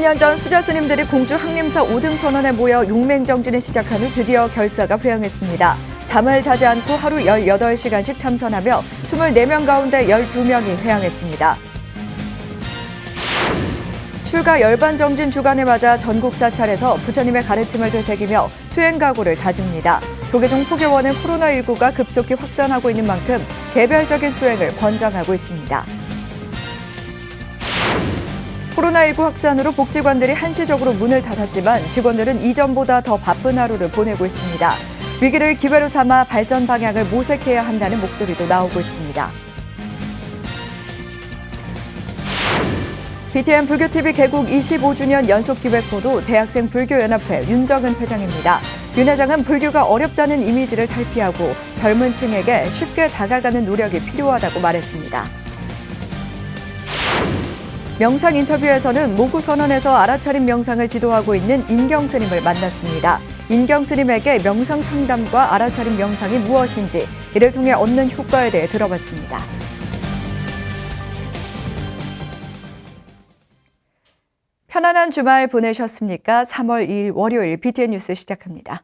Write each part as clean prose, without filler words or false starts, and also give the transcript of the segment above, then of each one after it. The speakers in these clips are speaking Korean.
3년 전 수자 스님들이 공주 항림사 5등 선언에 모여 용맹정진을 시작한 후 드디어 결사가 회항했습니다. 잠을 자지 않고 하루 18시간씩 참선하며 24명 가운데 12명이 회항했습니다. 출가 열반정진 주간을 맞아 전국 사찰에서 부처님의 가르침을 되새기며 수행 각오를 다집니다. 조계종 포교원은 코로나19가 급속히 확산하고 있는 만큼 개별적인 수행을 권장하고 있습니다. 코로나19 확산으로 복지관들이 한시적으로 문을 닫았지만 직원들은 이전보다 더 바쁜 하루를 보내고 있습니다. 위기를 기회로 삼아 발전 방향을 모색해야 한다는 목소리도 나오고 있습니다. BTN 불교TV 개국 25주년 연속기획보도 대학생 불교연합회 윤정은 회장입니다. 윤 회장은 불교가 어렵다는 이미지를 탈피하고 젊은 층에게 쉽게 다가가는 노력이 필요하다고 말했습니다. 명상 인터뷰에서는 모구 선언에서 알아차림 명상을 지도하고 있는 인경 스님을 만났습니다. 인경 스님에게 명상 상담과 알아차림 명상이 무엇인지, 이를 통해 얻는 효과에 대해 들어봤습니다. 편안한 주말 보내셨습니까? 3월 2일 월요일 BTN 뉴스 시작합니다.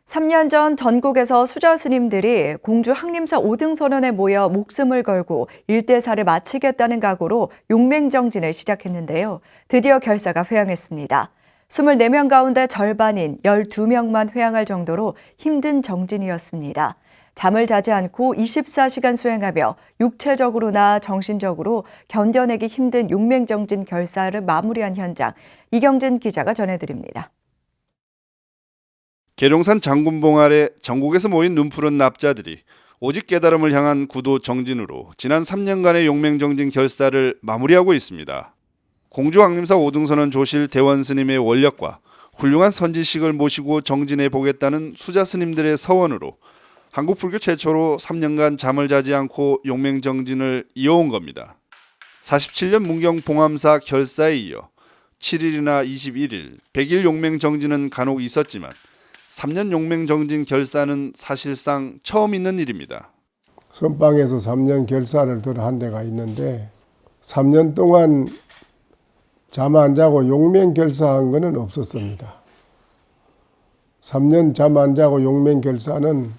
3년 전 전국에서 수자 스님들이 공주 항림사 5등 선언에 모여 목숨을 걸고 일대사를 마치겠다는 각오로 용맹정진을 시작했는데요. 드디어 결사가 회항했습니다. 24명 가운데 절반인 12명만 회항할 정도로 힘든 정진이었습니다. 잠을 자지 않고 24시간 수행하며 육체적으로나 정신적으로 견뎌내기 힘든 용맹정진 결사를 마무리한 현장, 이경진 기자가 전해드립니다. 계룡산 장군봉 아래 전국에서 모인 눈푸른 납자들이 오직 깨달음을 향한 구도 정진으로 지난 3년간의 용맹정진 결사를 마무리하고 있습니다. 공주 항림사 5등선언 조실 대원 스님의 원력과 훌륭한 선지식을 모시고 정진해 보겠다는 수자 스님들의 서원으로 한국 불교 최초로 3년간 잠을 자지 않고 용맹정진을 이어온 겁니다. 47년 문경 봉암사 결사에 이어 7일이나 21일, 100일 용맹정진은 간혹 있었지만 3년 용맹정진 결사는 사실상 처음 있는 일입니다. 선방에서 3년 결사를 한 데가 있는데 3년 동안 잠 안 자고 용맹 결사한 것은 없었습니다. 3년 잠 안 자고 용맹 결사는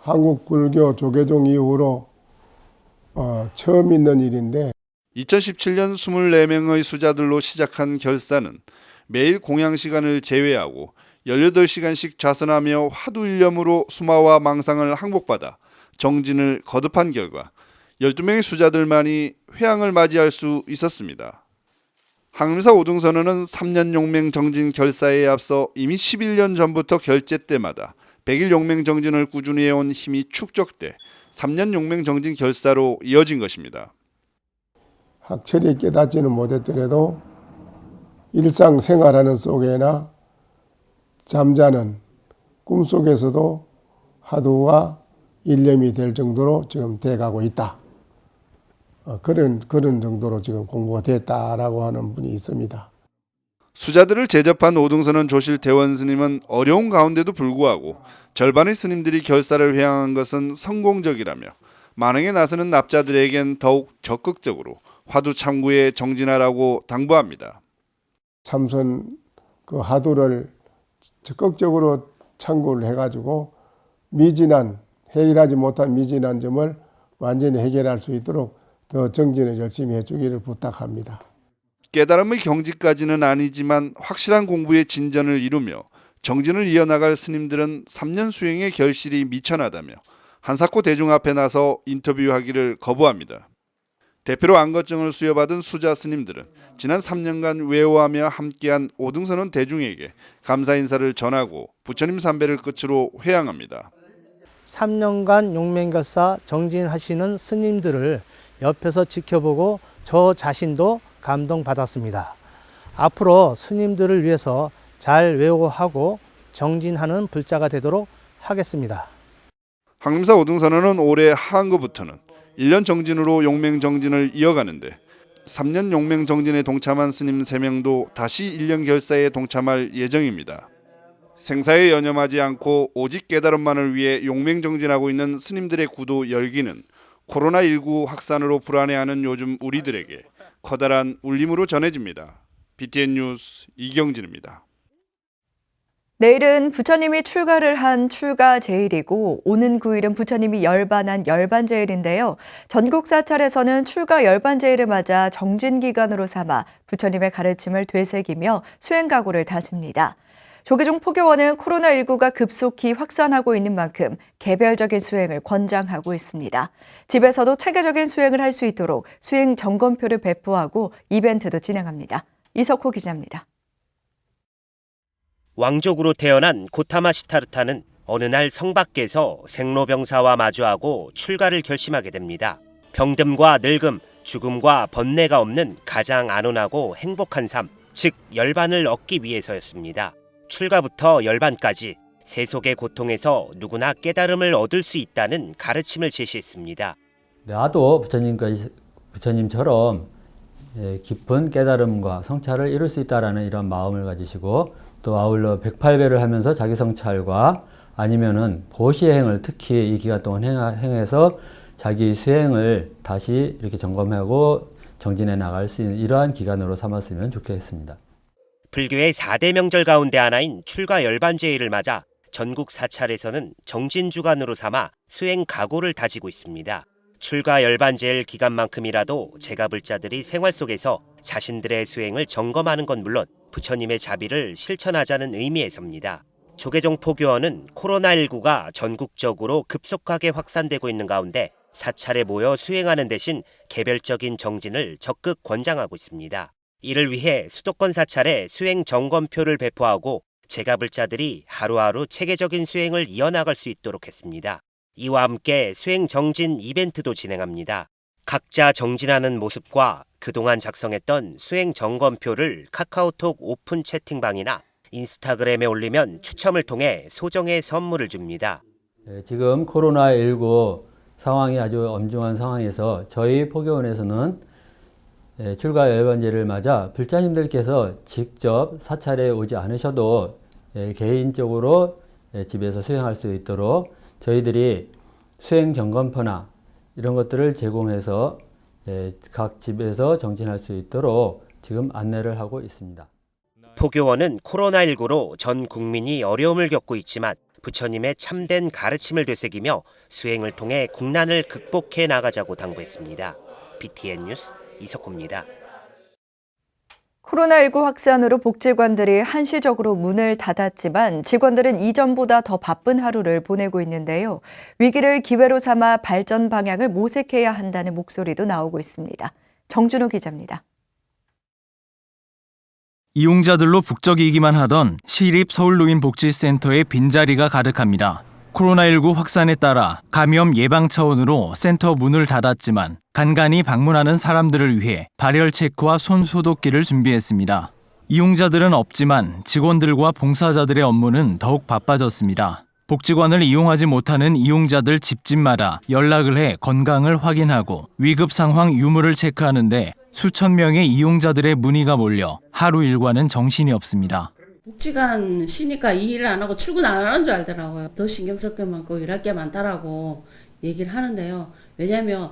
한국 불교 조계종 이후로 처음 있는 일인데 2017년 24명의 수자들로 시작한 결사는 매일 공양 시간을 제외하고 18시간씩 좌선하며 화두일념으로 수마와 망상을 항복받아 정진을 거듭한 결과 12명의 수자들만이 회항을 맞이할 수 있었습니다. 항림사 5등 선언은 3년 용맹 정진 결사에 앞서 이미 11년 전부터 결제 때마다 100일 용맹 정진을 꾸준히 해온 힘이 축적돼 3년 용맹 정진 결사로 이어진 것입니다. 확철이 깨닫지는 못했더라도 일상생활하는 속에나 잠자는 꿈속에서도 화두와 일념이 될 정도로 지금 돼가고 있다. 그런 정도로 지금 공부가 됐다라고 하는 분이 있습니다. 수자들을 제접한 5등선언 조실 대원 스님은 어려운 가운데도 불구하고 절반의 스님들이 결사를 회항한 것은 성공적이라며 만행에 나서는 납자들에겐 더욱 적극적으로 화두 참구에 정진하라고 당부합니다. 참선 그 화두를 적극적으로 참고를 해가지고 해결하지 못한 미진한 점을 완전히 해결할 수 있도록 더 정진을 열심히 해주기를 부탁합니다. 깨달음의 경지까지는 아니지만 확실한 공부의 진전을 이루며 정진을 이어나갈 스님들은 3년 수행의 결실이 미천하다며 한사코 대중 앞에 나서 인터뷰하기를 거부합니다. 대표로 안거증을 수여받은 수자 스님들은 지난 3년간 외워하며 함께한 5등선언 대중에게 감사 인사를 전하고 부처님 삼배를 끝으로 회항합니다. 3년간 용맹결사 정진하시는 스님들을 옆에서 지켜보고 저 자신도 감동받았습니다. 앞으로 스님들을 위해서 잘 외워하고 정진하는 불자가 되도록 하겠습니다. 항림사 5등선언은 올해 하한거부터는 1년 정진으로 용맹정진을 이어가는데 3년 용맹정진에 동참한 스님 3명도 다시 1년 결사에 동참할 예정입니다. 생사에 연연하지 않고 오직 깨달음만을 위해 용맹정진하고 있는 스님들의 구도 열기는 코로나19 확산으로 불안해하는 요즘 우리들에게 커다란 울림으로 전해집니다. BTN 뉴스 이경진입니다. 내일은 부처님이 출가를 한 출가제일이고 오는 9일은 부처님이 열반한 열반제일인데요. 전국 사찰에서는 출가 열반제일을 맞아 정진기간으로 삼아 부처님의 가르침을 되새기며 수행각오를 다집니다. 조계종 포교원은 코로나19가 급속히 확산하고 있는 만큼 개별적인 수행을 권장하고 있습니다. 집에서도 체계적인 수행을 할 수 있도록 수행 점검표를 배포하고 이벤트도 진행합니다. 이석호 기자입니다. 왕족으로 태어난 고타마 시타르타는 어느 날 성 밖에서 생로병사와 마주하고 출가를 결심하게 됩니다. 병듦과 늙음, 죽음과 번뇌가 없는 가장 안온하고 행복한 삶, 즉 열반을 얻기 위해서였습니다. 출가부터 열반까지 세속의 고통에서 누구나 깨달음을 얻을 수 있다는 가르침을 제시했습니다. 나도 부처님처럼 깊은 깨달음과 성찰을 이룰 수 있다라는 이런 마음을 가지시고 또 아울러 108배를 하면서 자기 성찰과 아니면은 보시행을 특히 이 기간 동안 행해서 자기 수행을 다시 이렇게 점검하고 정진해 나갈 수 있는 이러한 기간으로 삼았으면 좋겠습니다. 불교의 4대 명절 가운데 하나인 출가 열반제일을 맞아 전국 사찰에서는 정진주간으로 삼아 수행 각오를 다지고 있습니다. 출가 열반제일 기간만큼이라도 제가불자들이 생활 속에서 자신들의 수행을 점검하는 건 물론 부처님의 자비를 실천하자는 의미에서입니다. 조계종 포교원은 코로나19가 전국적으로 급속하게 확산되고 있는 가운데 사찰에 모여 수행하는 대신 개별적인 정진을 적극 권장하고 있습니다. 이를 위해 수도권 사찰에 수행 점검표를 배포하고 제가불자들이 하루하루 체계적인 수행을 이어나갈 수 있도록 했습니다. 이와 함께 수행 정진 이벤트도 진행합니다. 각자 정진하는 모습과 그동안 작성했던 수행 점검표를 카카오톡 오픈 채팅방이나 인스타그램에 올리면 추첨을 통해 소정의 선물을 줍니다. 지금 코로나19 상황이 아주 엄중한 상황에서 저희 포교원에서는 출가 열반제를 맞아 불자님들께서 직접 사찰에 오지 않으셔도 개인적으로 집에서 수행할 수 있도록 저희들이 수행 점검표나 이런 것들을 제공해서 각 집에서 정진할 수 있도록 지금 안내를 하고 있습니다. 포교원은 코로나19로 전 국민이 어려움을 겪고 있지만 부처님의 참된 가르침을 되새기며 수행을 통해 국난을 극복해 나가자고 당부했습니다. BTN 뉴스 이석호입니다. 코로나19 확산으로 복지관들이 한시적으로 문을 닫았지만 직원들은 이전보다 더 바쁜 하루를 보내고 있는데요. 위기를 기회로 삼아 발전 방향을 모색해야 한다는 목소리도 나오고 있습니다. 정준호 기자입니다. 이용자들로 북적이기만 하던 시립 서울노인복지센터의 빈자리가 가득합니다. 코로나19 확산에 따라 감염 예방 차원으로 센터 문을 닫았지만 간간히 방문하는 사람들을 위해 발열 체크와 손 소독기를 준비했습니다. 이용자들은 없지만 직원들과 봉사자들의 업무는 더욱 바빠졌습니다. 복지관을 이용하지 못하는 이용자들 집집마다 연락을 해 건강을 확인하고 위급 상황 유무를 체크하는데 수천 명의 이용자들의 문의가 몰려 하루 일과는 정신이 없습니다. 복지관 쉬니까 이 일을 안 하고 출근 안 하는 줄 알더라고요. 더 신경 쓸 게 많고 일할 게 많다라고 얘기를 하는데요. 왜냐하면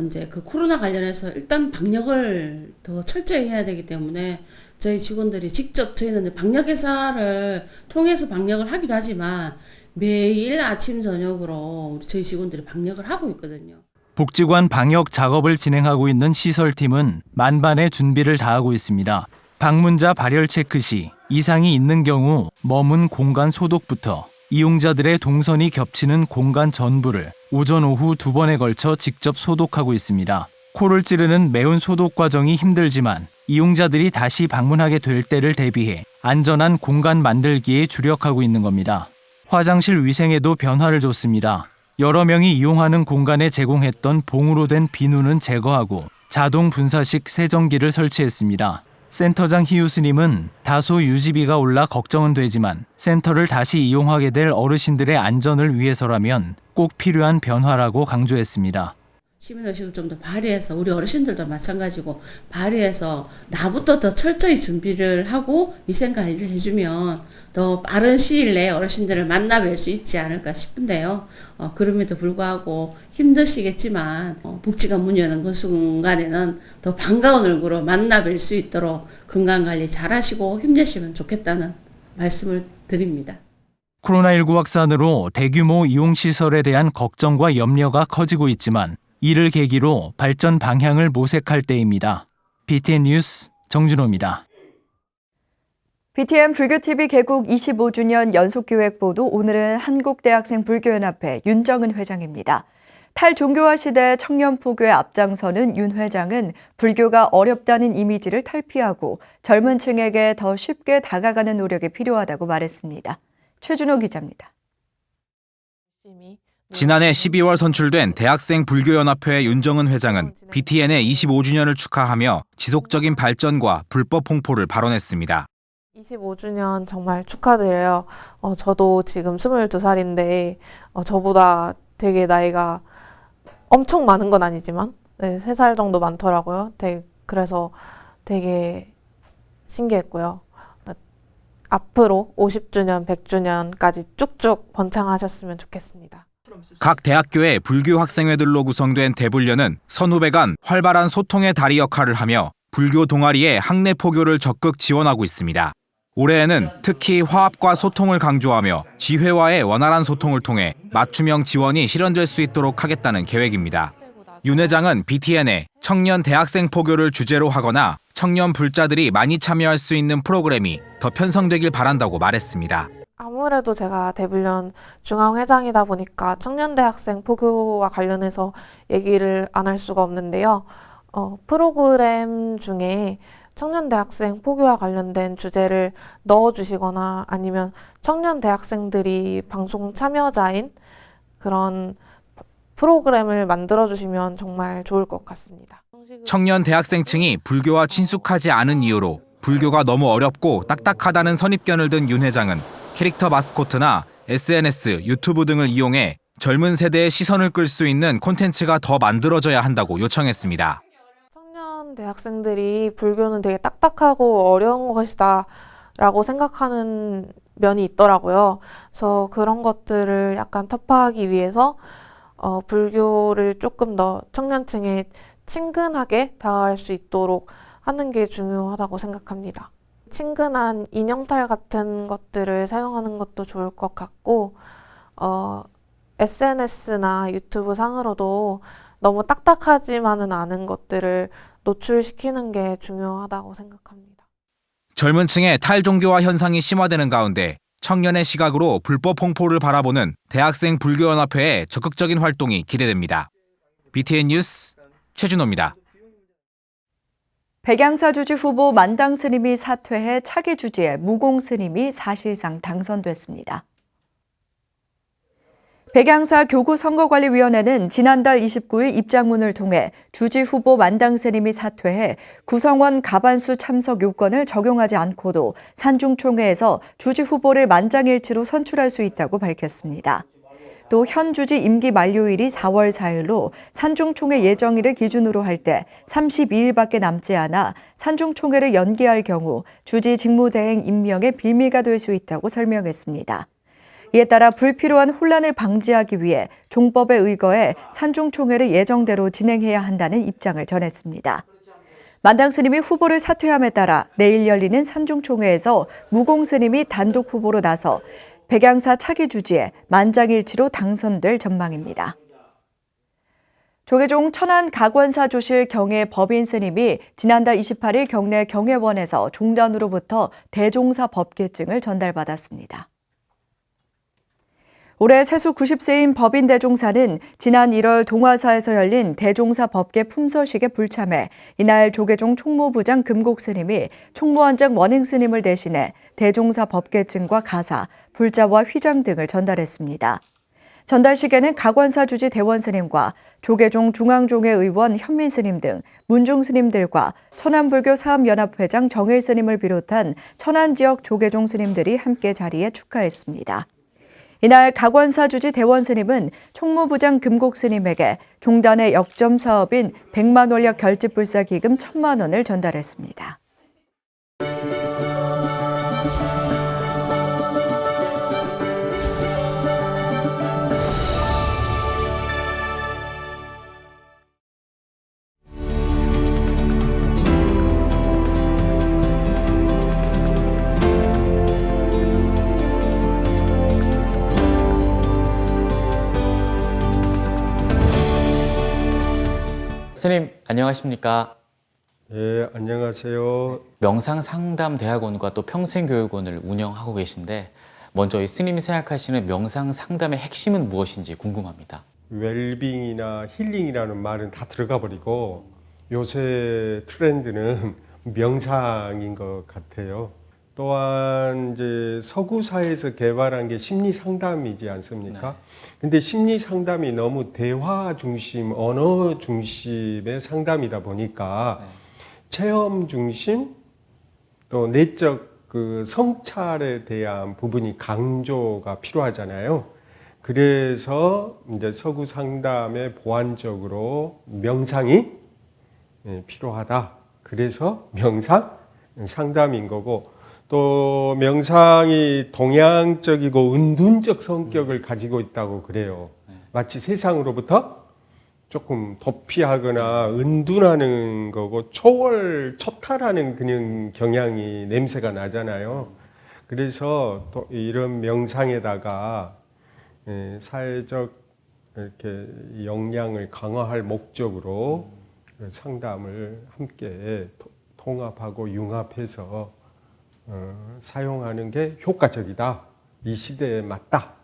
이제 그 코로나 관련해서 일단 방역을 더 철저히 해야 되기 때문에 저희 직원들이 직접 저희는 방역회사를 통해서 방역을 하기도 하지만 매일 아침 저녁으로 우리 저희 직원들이 방역을 하고 있거든요. 복지관 방역 작업을 진행하고 있는 시설팀은 만반의 준비를 다하고 있습니다. 방문자 발열 체크 시 이상이 있는 경우 머문 공간 소독부터 이용자들의 동선이 겹치는 공간 전부를 오전 오후 2번에 걸쳐 직접 소독하고 있습니다. 코를 찌르는 매운 소독 과정이 힘들지만 이용자들이 다시 방문하게 될 때를 대비해 안전한 공간 만들기에 주력하고 있는 겁니다. 화장실 위생에도 변화를 줬습니다. 여러 명이 이용하는 공간에 제공했던 봉으로 된 비누는 제거하고 자동 분사식 세정기를 설치했습니다. 센터장 희우스님은 다소 유지비가 올라 걱정은 되지만 센터를 다시 이용하게 될 어르신들의 안전을 위해서라면 꼭 필요한 변화라고 강조했습니다. 시민의식을 좀 더 발휘해서 우리 어르신들도 마찬가지고 발휘해서 나부터 더 철저히 준비를 하고 위생관리를 해주면 더 빠른 시일 내에 어르신들을 만나뵐 수 있지 않을까 싶은데요. 그럼에도 불구하고 힘드시겠지만 복지관 문 여는 그 순간에는 더 반가운 얼굴로 만나뵐 수 있도록 건강관리 잘 하시고 힘내시면 좋겠다는 말씀을 드립니다. 코로나19 확산으로 대규모 이용시설에 대한 걱정과 염려가 커지고 있지만 이를 계기로 발전 방향을 모색할 때입니다. BTN 뉴스 정준호입니다. BTN 불교TV 개국 25주년 연속기획보도 오늘은 한국대학생불교연합회 윤정은 회장입니다. 탈종교화 시대 청년포교에 앞장서는 윤 회장은 불교가 어렵다는 이미지를 탈피하고 젊은 층에게 더 쉽게 다가가는 노력이 필요하다고 말했습니다. 최준호 기자입니다. 지난해 12월 선출된 대학생 불교연합회 윤정은 회장은 BTN의 25주년을 축하하며 지속적인 발전과 불법 홍보를 발언했습니다. 25주년 정말 축하드려요. 저도 지금 22살인데 저보다 되게 나이가 엄청 많은 건 아니지만 3살 정도 많더라고요. 그래서 되게 신기했고요. 앞으로 50주년, 100주년까지 쭉쭉 번창하셨으면 좋겠습니다. 각 대학교의 불교 학생회들로 구성된 대불련은 선후배 간 활발한 소통의 다리 역할을 하며 불교 동아리의 학내 포교를 적극 지원하고 있습니다. 올해에는 특히 화합과 소통을 강조하며 지회와의 원활한 소통을 통해 맞춤형 지원이 실현될 수 있도록 하겠다는 계획입니다. 윤 회장은 BTN에 청년 대학생 포교를 주제로 하거나 청년 불자들이 많이 참여할 수 있는 프로그램이 더 편성되길 바란다고 말했습니다. 아무래도 제가 대불련 중앙회장이다 보니까 청년대학생 포교와 관련해서 얘기를 안 할 수가 없는데요. 프로그램 중에 청년대학생 포교와 관련된 주제를 넣어주시거나 아니면 청년대학생들이 방송 참여자인 그런 프로그램을 만들어주시면 정말 좋을 것 같습니다. 청년 대학생층이 불교와 친숙하지 않은 이유로 불교가 너무 어렵고 딱딱하다는 선입견을 든 윤 회장은 캐릭터 마스코트나 SNS, 유튜브 등을 이용해 젊은 세대의 시선을 끌 수 있는 콘텐츠가 더 만들어져야 한다고 요청했습니다. 청년 대학생들이 불교는 되게 딱딱하고 어려운 것이다 라고 생각하는 면이 있더라고요. 그래서 그런 것들을 약간 터파하기 위해서 불교를 조금 더 청년층에 친근하게 다가갈 수 있도록 하는 게 중요하다고 생각합니다. 친근한 인형탈 같은 것들을 사용하는 것도 좋을 것 같고 SNS나 유튜브 상으로도 너무 딱딱하지만은 않은 것들을 노출시키는 게 중요하다고 생각합니다. 젊은 층의 탈종교화 현상이 심화되는 가운데 청년의 시각으로 불법 홍보를 바라보는 대학생 불교연합회의 적극적인 활동이 기대됩니다. BTN 뉴스 최준호입니다. 백양사 주지 후보 만당 스님이 사퇴해 차기 주지에 무공 스님이 사실상 당선됐습니다. 백양사 교구선거관리위원회는 지난달 29일 입장문을 통해 주지 후보 만당 스님이 사퇴해 구성원 과반수 참석 요건을 적용하지 않고도 산중총회에서 주지 후보를 만장일치로 선출할 수 있다고 밝혔습니다. 또 현 주지 임기 만료일이 4월 4일로 산중총회 예정일을 기준으로 할 때 32일밖에 남지 않아 산중총회를 연기할 경우 주지 직무대행 임명의 빌미가 될 수 있다고 설명했습니다. 이에 따라 불필요한 혼란을 방지하기 위해 종법에 의거해 산중총회를 예정대로 진행해야 한다는 입장을 전했습니다. 만당 스님이 후보를 사퇴함에 따라 내일 열리는 산중총회에서 무공 스님이 단독 후보로 나서 백양사 차기 주지에 만장일치로 당선될 전망입니다. 조계종 천안 각원사조실 경혜 법인 스님이 지난달 28일 경내 경혜원에서 종단으로부터 대종사 법계증을 전달받았습니다. 올해 세수 90세인 법인 대종사는 지난 1월 동화사에서 열린 대종사 법계 품서식에 불참해 이날 조계종 총무부장 금곡 스님이 총무원장 원행 스님을 대신해 대종사 법계증과 가사, 불자와 휘장 등을 전달했습니다. 전달식에는 각원사 주지 대원 스님과 조계종 중앙종회 의원 현민 스님 등 문중 스님들과 천안불교 사업연합회장 정일 스님을 비롯한 천안 지역 조계종 스님들이 함께 자리에 축하했습니다. 이날 각원사 주지 대원 스님은 총무부장 금곡 스님에게 종단의 역점 사업인 100만 원력 결집불사 기금 1,000만 원을 전달했습니다. 스님 안녕하십니까? 예, 안녕하세요. 명상상담대학원과 또 평생교육원을 운영하고 계신데 먼저 이 스님이 생각하시는 명상상담의 핵심은 무엇인지 궁금합니다. 웰빙이나 힐링이라는 말은 다 들어가 버리고 요새 트렌드는 명상인 것 같아요. 또한 이제 서구사에서 개발한 게 심리 상담이지 않습니까? 네. 근데 심리 상담이 너무 대화 중심, 언어 중심의 상담이다 보니까 네. 체험 중심, 또 내적 그 성찰에 대한 부분이 강조가 필요하잖아요. 그래서 이제 서구 상담의 보완적으로 명상이 필요하다. 그래서 명상 상담인 거고, 또 명상이 동양적이고 은둔적 성격을 가지고 있다고 그래요. 마치 세상으로부터 조금 도피하거나 은둔하는 거고 초탈하는 그런 경향이 냄새가 나잖아요. 그래서 또 이런 명상에다가 사회적 이렇게 역량을 강화할 목적으로 상담을 함께 통합하고 융합해서 사용하는 게 효과적이다. 이 시대에 맞다.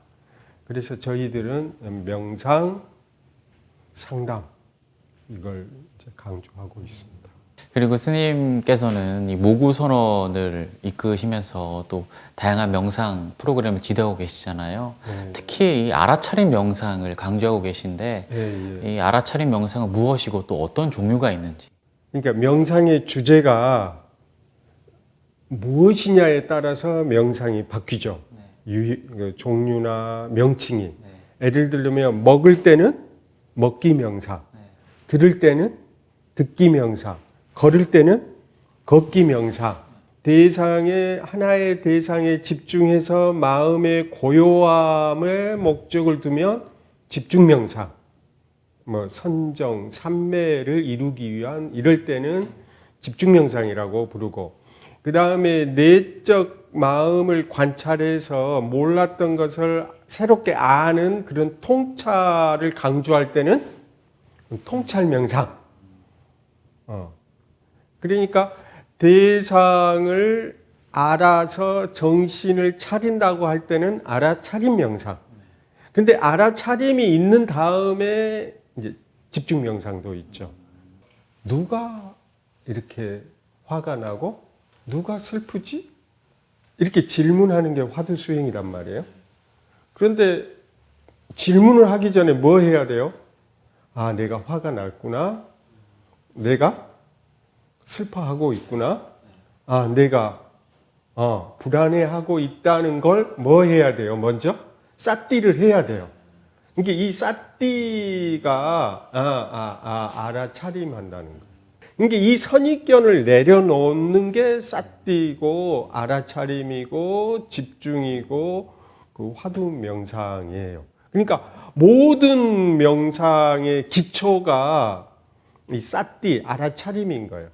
그래서 저희들은 명상, 상담 이걸 이제 강조하고 있습니다. 그리고 스님께서는 이 모구 선언을 이끄시면서 또 다양한 명상 프로그램을 지도하고 계시잖아요. 네. 특히 이 알아차림 명상을 강조하고 계신데 예, 예. 이 알아차림 명상은 무엇이고 또 어떤 종류가 있는지. 그러니까 명상의 주제가 무엇이냐에 따라서 명상이 바뀌죠. 그 종류나 명칭이. 예를 들면 먹을 때는 먹기 명상, 들을 때는 듣기 명상, 걸을 때는 걷기 명상. 하나의 대상에 집중해서 마음의 고요함을 목적을 두면 집중 명상. 선정, 삼매를 이루기 위한 이럴 때는 집중 명상이라고 부르고, 그 다음에 내적 마음을 관찰해서 몰랐던 것을 새롭게 아는 그런 통찰을 강조할 때는 통찰 명상. 그러니까 대상을 알아서 정신을 차린다고 할 때는 알아차림 명상. 근데 알아차림이 있는 다음에 이제 집중 명상도 있죠. 누가 이렇게 화가 나고 누가 슬프지? 이렇게 질문하는 게 화두수행이란 말이에요. 그런데 질문을 하기 전에 뭐 해야 돼요? 아, 내가 화가 났구나. 내가 슬퍼하고 있구나. 아, 내가 불안해하고 있다는 걸 뭐 해야 돼요? 먼저 쌌띠를 해야 돼요. 그러니까 이 쌌띠가 알아차림한다는 거예요. 그러니까 이 선입견을 내려놓는 게 쌌띠고 알아차림이고 집중이고 그 화두 명상이에요. 그러니까 모든 명상의 기초가 이 쌌띠 알아차림인 거예요.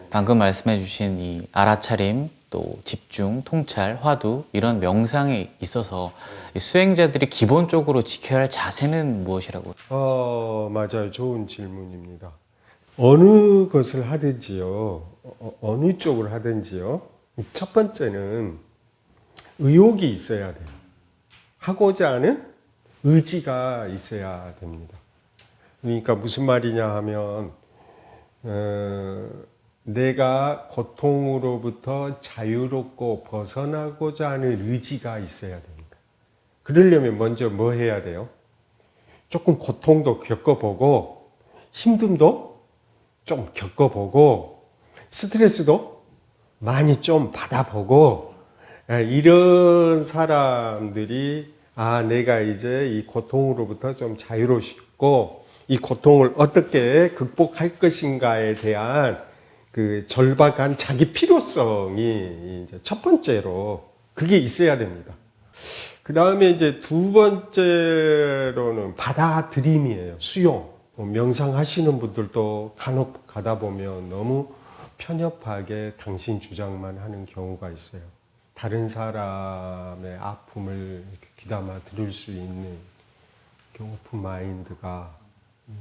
방금 말씀해 주신 이 알아차림, 또 집중, 통찰, 화두 이런 명상에 있어서 이 수행자들이 기본적으로 지켜야 할 자세는 무엇이라고? 맞아요. 좋은 질문입니다. 어느 것을 하든지요, 어느 쪽을 하든지요, 첫 번째는 의욕이 있어야 돼요. 하고자 하는 의지가 있어야 됩니다. 그러니까 무슨 말이냐 하면 내가 고통으로부터 자유롭고 벗어나고자 하는 의지가 있어야 됩니다. 그러려면 먼저 뭐 해야 돼요? 조금 고통도 겪어보고 힘듦도 좀 겪어보고 스트레스도 많이 좀 받아보고 이런 사람들이 아, 내가 이제 이 고통으로부터 좀 자유로워지고 이 고통을 어떻게 극복할 것인가에 대한 그 절박한 자기 필요성이 이제 첫 번째로 그게 있어야 됩니다. 그 다음에 이제 두 번째로는 받아들임이에요. 수용. 명상하시는 분들도 간혹 가다 보면 너무 편협하게 당신 주장만 하는 경우가 있어요. 다른 사람의 아픔을 이렇게 귀담아 들을 수 있는 오픈 마인드가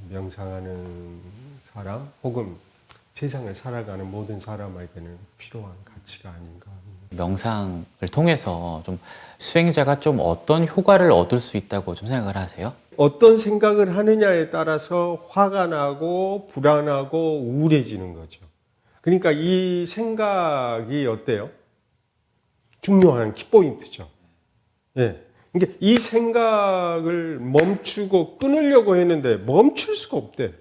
명상하는 사람 혹은 세상을 살아가는 모든 사람에게는 필요한 가치가 아닌가. 명상을 통해서 좀 수행자가 좀 어떤 효과를 얻을 수 있다고 좀 생각을 하세요? 어떤 생각을 하느냐에 따라서 화가 나고 불안하고 우울해지는 거죠. 그러니까 이 생각이 어때요? 중요한 키포인트죠. 예. 그러니까 이 생각을 멈추고 끊으려고 했는데 멈출 수가 없대.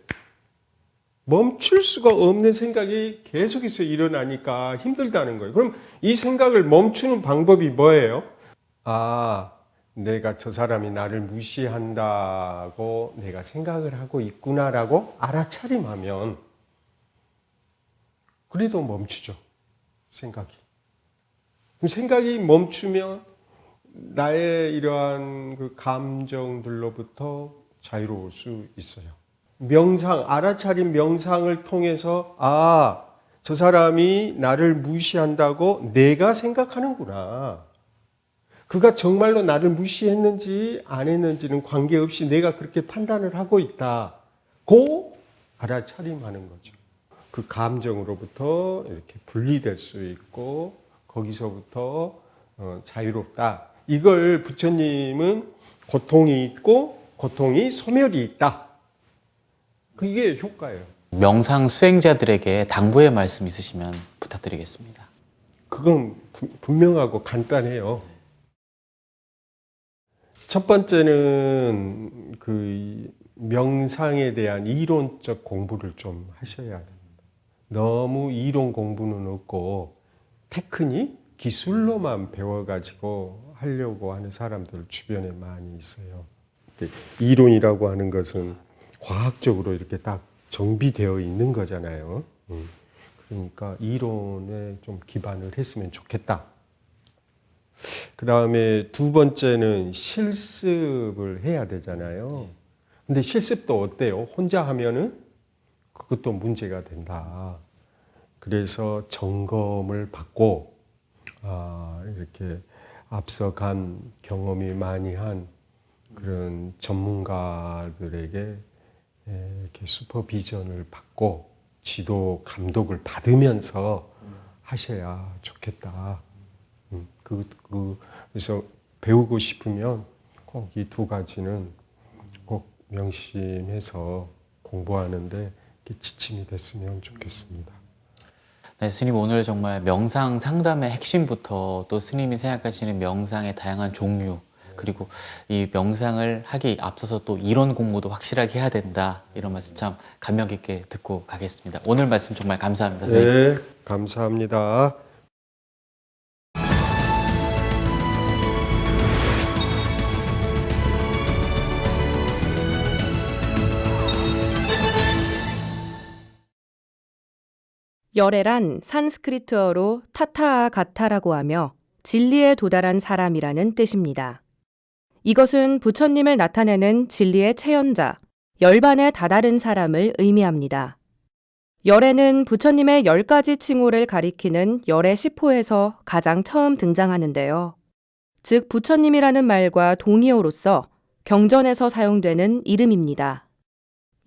멈출 수가 없는 생각이 계속해서 일어나니까 힘들다는 거예요. 그럼 이 생각을 멈추는 방법이 뭐예요? 아, 내가 저 사람이 나를 무시한다고 내가 생각을 하고 있구나라고 알아차림하면 그래도 멈추죠. 생각이. 그럼 생각이 멈추면 나의 이러한 그 감정들로부터 자유로울 수 있어요. 명상, 알아차린 명상을 통해서 아, 저 사람이 나를 무시한다고 내가 생각하는구나. 그가 정말로 나를 무시했는지 안 했는지는 관계없이 내가 그렇게 판단을 하고 있다고 알아차림하는 거죠. 그 감정으로부터 이렇게 분리될 수 있고 거기서부터 자유롭다. 이걸 부처님은 고통이 있고 고통이 소멸이 있다. 그게 효과예요. 명상 수행자들에게 당부의 말씀 있으시면 부탁드리겠습니다. 그건 분명하고 간단해요. 첫 번째는 그 명상에 대한 이론적 공부를 좀 하셔야 됩니다. 너무 이론 공부는 없고 테크닉, 기술로만 배워가지고 하려고 하는 사람들 주변에 많이 있어요. 이론이라고 하는 것은 과학적으로 이렇게 딱 정비되어 있는 거잖아요. 그러니까 이론에 좀 기반을 했으면 좋겠다. 그 다음에 두 번째는 실습을 해야 되잖아요. 근데 실습도 어때요? 혼자 하면은 그것도 문제가 된다. 그래서 점검을 받고 이렇게 앞서간 경험이 많이 한 그런 전문가들에게 이렇게 슈퍼비전을 받고 지도 감독을 받으면서 하셔야 좋겠다. 그래서 배우고 싶으면 꼭 이 두 가지는 꼭 명심해서 공부하는데 지침이 됐으면 좋겠습니다. 네, 스님 오늘 정말 명상 상담의 핵심부터 또 스님이 생각하시는 명상의 다양한 종류 그리고 이 명상을 하기 앞서서 또 이론 공부도 확실하게 해야 된다 이런 말씀 참 감명 깊게 듣고 가겠습니다. 오늘 말씀 정말 감사합니다. 스님. 네, 감사합니다. 열애란 산스크리트어로 타타아 가타라고 하며 진리에 도달한 사람이라는 뜻입니다. 이것은 부처님을 나타내는 진리의 체현자, 열반에 다다른 사람을 의미합니다. 열애는 부처님의 10가지 칭호를 가리키는 열애 시포에서 가장 처음 등장하는데요. 즉 부처님이라는 말과 동의어로서 경전에서 사용되는 이름입니다.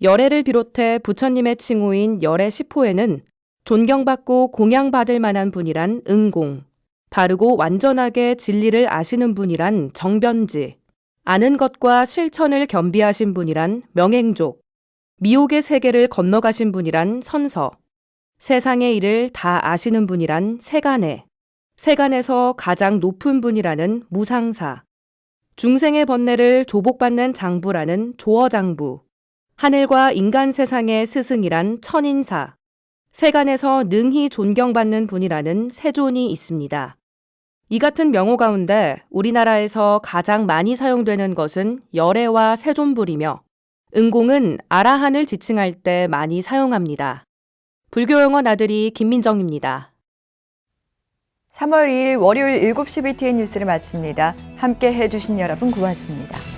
열애를 비롯해 부처님의 칭호인 열애 시포에는 존경받고 공양받을 만한 분이란 응공, 바르고 완전하게 진리를 아시는 분이란 정변지, 아는 것과 실천을 겸비하신 분이란 명행족, 미혹의 세계를 건너가신 분이란 선서, 세상의 일을 다 아시는 분이란 세간에, 세간에서 가장 높은 분이라는 무상사, 중생의 번뇌를 조복받는 장부라는 조어장부, 하늘과 인간 세상의 스승이란 천인사, 세간에서 능히 존경받는 분이라는 세존이 있습니다. 이 같은 명호 가운데 우리나라에서 가장 많이 사용되는 것은 열애와 세존불이며 은공은 아라한을 지칭할 때 많이 사용합니다. 불교영어 나들이 김민정입니다. 3월 2일 월요일 7시 BTN 뉴스를 마칩니다. 함께 해주신 여러분 고맙습니다.